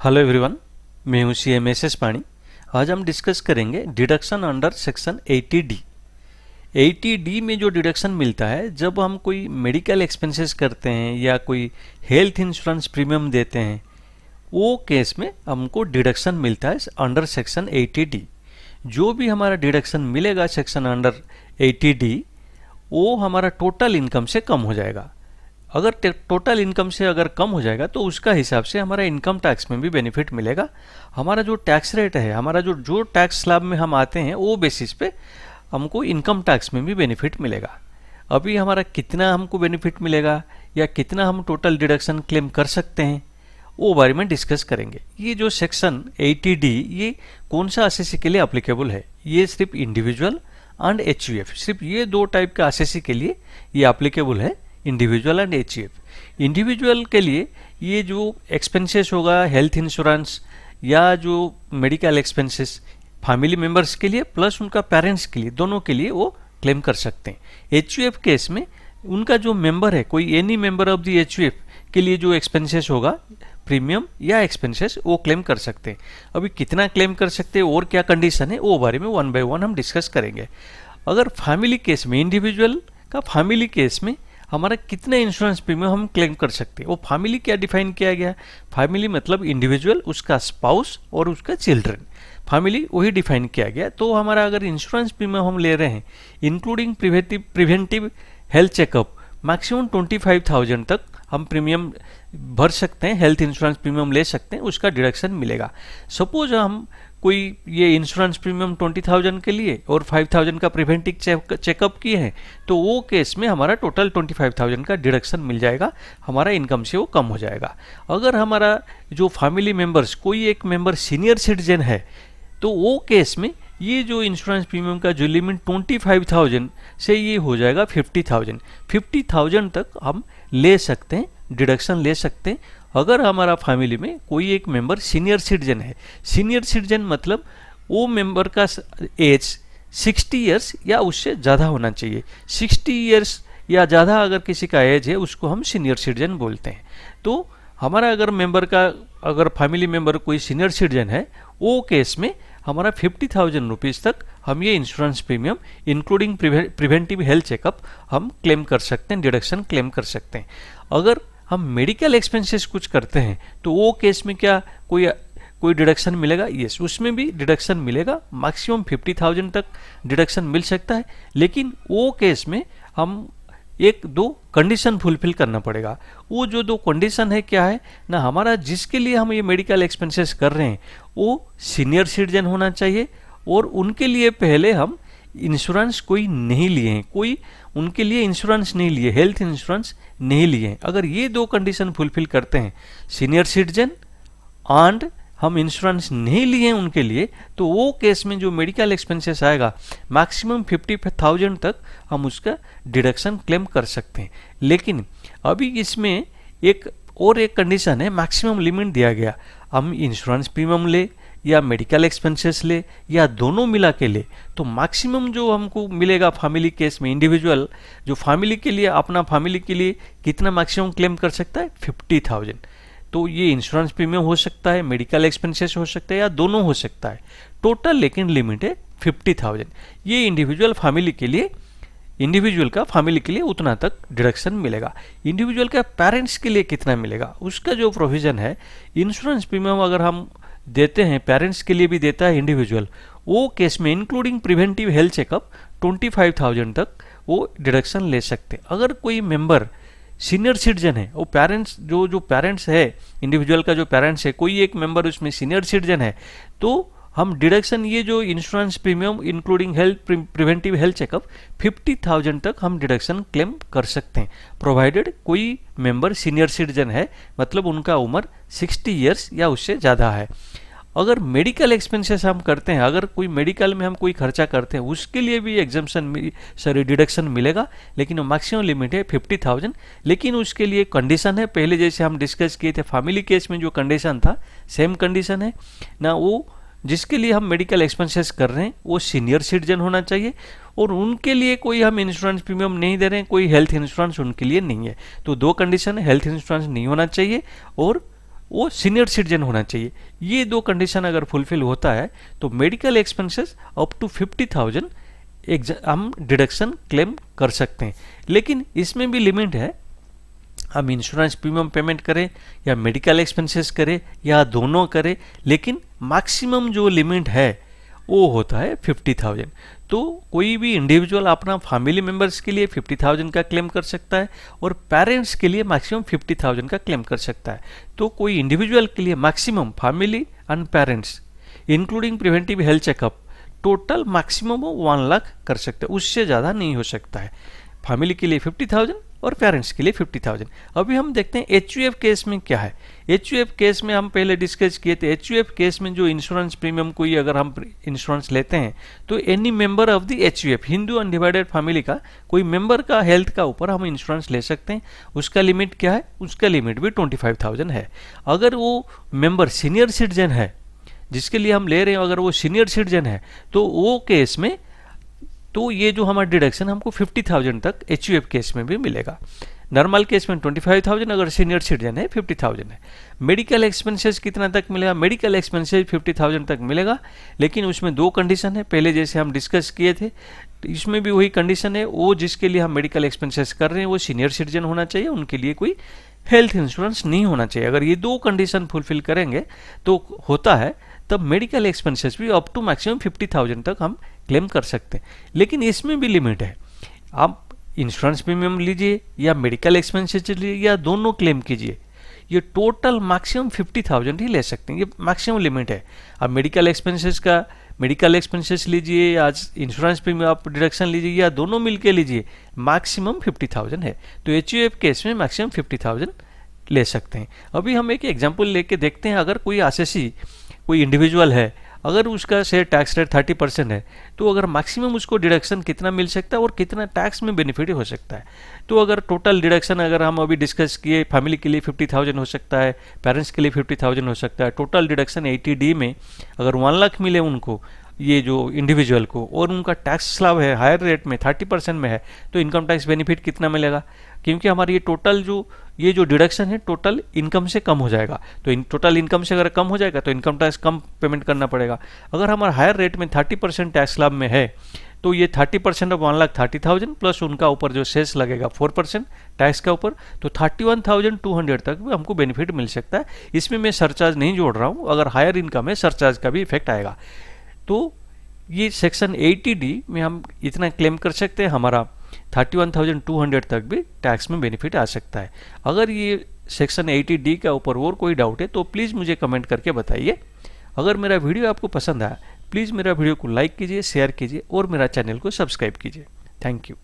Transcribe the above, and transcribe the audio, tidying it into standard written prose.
Hello everyone, मैं हूं CMSS पाणी। आज हम डिस्कस करेंगे deduction under section 80D। 80D में जो डिडक्शन मिलता है जब हम कोई मेडिकल एक्सपेंसेस करते हैं या कोई हेल्थ इंश्योरेंस प्रीमियम देते हैं, वो केस में हमको डिडक्शन मिलता है अंडर सेक्शन 80D। जो भी हमारा डिडक्शन मिलेगा सेक्शन अंडर 80D, वो हमारा टोटल इनकम से कम हो जाएगा। अगर टोटल इनकम से अगर कम हो जाएगा तो उसका हिसाब से हमारा इनकम टैक्स में भी बेनिफिट मिलेगा। हमारा जो टैक्स रेट है, हमारा जो टैक्स स्लैब में हम आते हैं, वो बेसिस पे हमको इनकम टैक्स में भी बेनिफिट मिलेगा। अभी हमारा कितना हमको बेनिफिट मिलेगा या कितना हम टोटल डिडक्शन क्लेम कर सकते हैं, वो बारे में डिस्कस करेंगे। ये जो सेक्शन 80D ये कौन सा एसएससी के लिए अप्लीकेबल है? ये सिर्फ इंडिविजुअल एंड HUF, सिर्फ ये दो टाइप का एसएससी के लिए ये अप्लीकेबल है, इंडिविजुअल एंड HUF। इंडिविजुअल के लिए ये जो एक्सपेंसेस होगा हेल्थ इंश्योरेंस या जो मेडिकल एक्सपेंसेस फैमिली मेंबर्स के लिए प्लस उनका पेरेंट्स के लिए, दोनों के लिए वो क्लेम कर सकते हैं। HUF केस में उनका जो मेंबर है, कोई any member of the HUF के लिए जो एक्सपेंसेस होगा प्रीमियम या एक्सपेंसेस, वो क्लेम कर सकते हैं। अभी कितना क्लेम कर सकते हैं और क्या कंडीशन है, वो बारे में वन बाय वन हम डिस्कस करेंगे। अगर फैमिली केस में, इंडिविजुअल का फैमिली केस में हमारा कितना इंश्योरेंस प्रीमियम हम क्लेम कर सकते हैं, वो फैमिली क्या डिफाइन किया गया है? फैमिली मतलब इंडिविजुअल, उसका स्पाउस और उसका चिल्ड्रन, फैमिली वही डिफाइन किया गया। तो हमारा अगर इंश्योरेंस प्रीमियम हम ले रहे हैं including preventive health checkup, maximum 25,000 तक हम प्रीमियम भर सकते हैं, हेल्थ इंश्योरेंस प्रीमियम ले सकते हैं, उसका डिडक्शन मिलेगा। सपोज हम कोई ये इंश्योरेंस प्रीमियम 20,000 के लिए और 5,000 का प्रिवेंटिव चेकअप किए हैं, तो वो केस में हमारा टोटल 25,000 का डिडक्शन मिल जाएगा, हमारा इनकम से वो कम हो जाएगा। अगर हमारा जो फैमिली मेंबर्स कोई एक मेंबर सीनियर सिटीजन है, तो वो केस में ये जो इंश्योरेंस प्रीमियम का जो लिमिट 25,000 से ये हो जाएगा 50,000। 50,000 तक हम ले सकते हैं, डिडक्शन ले सकते हैं। अगर हमारा फैमिली में कोई एक मेंबर सीनियर सिटीजन है, सीनियर सिटीजन मतलब वो मेंबर का एज 60 इयर्स या उससे ज़्यादा होना चाहिए। 60 इयर्स या ज़्यादा अगर किसी का एज है, उसको हम सीनियर सिटीजन बोलते हैं। तो हमारा अगर मेंबर का, अगर फैमिली मेंबर कोई सीनियर सिटीजन है, वो केस में हमारा 50,000 रुपीज़ तक हम ये insurance premium including preventive health checkup हम क्लेम कर सकते हैं, डिडक्शन क्लेम कर सकते हैं। अगर हम मेडिकल एक्सपेंसेस कुछ करते हैं तो वो केस में क्या कोई डिडक्शन मिलेगा? यस, उसमें भी डिडक्शन मिलेगा, मैक्सिमम 50,000 तक डिडक्शन मिल सकता है। लेकिन वो केस में हम एक दो कंडीशन फुलफिल करना पड़ेगा। वो जो दो कंडीशन है क्या है ना, हमारा जिसके लिए हम ये मेडिकल एक्सपेंसेस कर रहे हैं वो सीनियर सिटीजन होना चाहिए और उनके लिए पहले हम इंश्योरेंस कोई नहीं लिए हैं, कोई उनके लिए इंश्योरेंस नहीं लिए, हेल्थ इंश्योरेंस नहीं लिए हैं। अगर ये दो कंडीशन फुलफिल करते हैं, सीनियर सिटीजन एंड हम इंश्योरेंस नहीं लिए हैं उनके लिए, तो वो केस में जो मेडिकल एक्सपेंसेस आएगा मैक्सिमम 50,000 तक हम उसका डिडक्शन क्लेम कर सकते हैं। लेकिन अभी इसमें एक कंडीशन है, मैक्सिमम लिमिट दिया गया। हम इंश्योरेंस प्रीमियम ले या मेडिकल एक्सपेंसेस ले या दोनों मिला के ले, तो मैक्सिमम जो हमको मिलेगा फैमिली केस में, इंडिविजुअल जो फैमिली के लिए, अपना फैमिली के लिए कितना मैक्सिमम क्लेम कर सकता है? 50,000। तो ये इंश्योरेंस प्रीमियम हो सकता है, मेडिकल एक्सपेंसेस हो सकता है या दोनों हो सकता है। टोटल लेकिन लिमिट है 50,000। ये इंडिविजुअल फैमिली के लिए, इंडिविजुअल का फैमिली के लिए उतना तक डिडक्शन मिलेगा। इंडिविजुअल का पेरेंट्स के लिए कितना मिलेगा, उसका जो प्रोविज़न है, इंश्योरेंस प्रीमियम अगर हम देते हैं, पेरेंट्स के लिए भी देता है इंडिविजुअल, वो केस में इंक्लूडिंग प्रिवेंटिव हेल्थ चेकअप 25,000 तक वो डिडक्शन ले सकते हैं। अगर कोई मेंबर सीनियर सिटीजन है, वो पेरेंट्स जो पेरेंट्स है, इंडिविजुअल का जो पेरेंट्स है, कोई एक मेंबर उसमें सीनियर सिटीजन है, तो हम डिडक्शन ये जो insurance premium including preventive health checkup 50,000 तक हम डिडक्शन क्लेम कर सकते हैं, प्रोवाइडेड कोई मेंबर सीनियर सिटीजन है, मतलब उनका उम्र 60 इयर्स या उससे ज़्यादा है। अगर मेडिकल एक्सपेंसेस हम करते हैं, अगर कोई मेडिकल में हम कोई खर्चा करते हैं, उसके लिए भी डिडक्शन मिलेगा, लेकिन मैक्सिमम लिमिट है 50,000। लेकिन उसके लिए कंडीशन है, पहले जैसे हम डिस्कस किए थे फैमिली केस में जो कंडीशन था, सेम कंडीशन है ना। वो जिसके लिए हम मेडिकल एक्सपेंसेस कर रहे हैं वो सीनियर सिटीजन होना चाहिए और उनके लिए कोई हम इंश्योरेंस प्रीमियम नहीं दे रहे हैं, कोई हेल्थ इंश्योरेंस उनके लिए नहीं है। तो दो कंडीशन है, हेल्थ इंश्योरेंस नहीं होना चाहिए और वो सीनियर सिटीजन होना चाहिए। ये दो कंडीशन अगर फुलफिल होता है तो मेडिकल एक्सपेंसेस अप टू 50,000 हम डिडक्शन क्लेम कर सकते हैं। लेकिन इसमें भी लिमिट है, हम इंश्योरेंस प्रीमियम पेमेंट करें या मेडिकल एक्सपेंसेस करें या दोनों करें, लेकिन मैक्सिमम जो लिमिट है वो होता है 50,000। तो कोई भी इंडिविजुअल अपना फैमिली मेंबर्स के लिए 50,000 का क्लेम कर सकता है और पेरेंट्स के लिए मैक्सिमम 50,000 का क्लेम कर सकता है। तो कोई इंडिविजुअल के लिए maximum family and parents including preventive health checkup total maximum 1 lakh कर सकते हैं, उससे ज़्यादा नहीं हो सकता है। फैमिली के लिए 50,000 और पेरेंट्स के लिए 50,000। अभी हम देखते हैं HUF केस में क्या है। HUF केस में हम पहले डिस्कस किए थे। HUF केस में जो इंश्योरेंस प्रीमियम कोई अगर हम इंश्योरेंस लेते हैं तो any member of the HUF Hindu undivided family का कोई मेंबर का हेल्थ का ऊपर हम इंश्योरेंस ले सकते हैं। उसका लिमिट क्या है? उसका लिमिट भी 25,000 है। अगर वो मेंबर सीनियर सिटीजन है जिसके लिए हम ले रहे हैं, अगर वो सीनियर सिटीजन है तो वो केस में तो ये जो हमारा डिडक्शन हमको 50,000 तक HUF केस में भी मिलेगा। नॉर्मल केस में 25,000, अगर सीनियर सिटीजन है 50,000 है। मेडिकल एक्सपेंसेस कितना तक मिलेगा? मेडिकल एक्सपेंसेस 50,000 तक मिलेगा, लेकिन उसमें दो कंडीशन है। पहले जैसे हम डिस्कस किए थे, इसमें भी वही कंडीशन है, वो जिसके लिए हम मेडिकल एक्सपेंसेस कर रहे हैं वो सीनियर सिटीजन होना चाहिए, उनके लिए कोई हेल्थ इंश्योरेंस नहीं होना चाहिए। अगर ये दो कंडीशन फुलफिल करेंगे तो होता है, तब मेडिकल एक्सपेंसेस भी अप टू मैक्सिमम 50,000 तक हम क्लेम कर सकते हैं। लेकिन इसमें भी लिमिट है, आप इंश्योरेंस प्रीमियम लीजिए या मेडिकल एक्सपेंसेस लीजिए या दोनों क्लेम कीजिए, ये टोटल मैक्सिमम 50,000 ही ले सकते हैं। ये मैक्सिमम लिमिट है। आप मेडिकल एक्सपेंसेस लीजिए या इंश्योरेंस प्रीमियम आप डिडक्शन लीजिए या दोनों मिलके लीजिए, मैक्सिमम 50,000 है। तो HUF केस में मैक्सिमम 50,000 ले सकते हैं। अभी हम एक एग्जांपल लेके देखते हैं। अगर कोई आरसीसी कोई इंडिविजुअल है, अगर उसका शेयर टैक्स रेट 30% है, तो अगर मैक्सिमम उसको डिडक्शन कितना मिल सकता है और कितना टैक्स में बेनिफिट हो सकता है। तो अगर टोटल डिडक्शन अगर हम अभी डिस्कस किए, फैमिली के लिए 50,000 हो सकता है, पेरेंट्स के लिए 50,000 हो सकता है। टोटल डिडक्शन 80D में अगर 1 लाख मिले उनको, ये जो इंडिविजुअल को, और उनका टैक्स स्लैब है हायर रेट में 30% में है, तो इनकम टैक्स बेनिफिट कितना मिलेगा? क्योंकि हमारी ये टोटल ये जो डिडक्शन है टोटल इनकम से कम हो जाएगा। तो टोटल इनकम से अगर कम हो जाएगा तो इनकम टैक्स कम पेमेंट करना पड़ेगा। अगर हमारा हायर रेट में 30% टैक्स स्लैब में है तो ये 30% ऑफ 1,30,000 प्लस उनका ऊपर जो सेस लगेगा 4% टैक्स का ऊपर, तो 31,200 तक भी हमको बेनिफिट मिल सकता है। इसमें मैं सरचार्ज नहीं जोड़ रहा हूँ। अगर हायर इनकम है सरचार्ज का भी इफेक्ट आएगा। तो ये सेक्शन 80D में हम इतना क्लेम कर सकते हैं, हमारा 31,200 तक भी टैक्स में बेनिफिट आ सकता है। अगर ये सेक्शन 80D का ऊपर और कोई डाउट है तो प्लीज़ मुझे कमेंट करके बताइए। अगर मेरा वीडियो आपको पसंद आया प्लीज़ मेरा वीडियो को लाइक कीजिए, शेयर कीजिए और मेरा चैनल को सब्सक्राइब कीजिए। Thank you.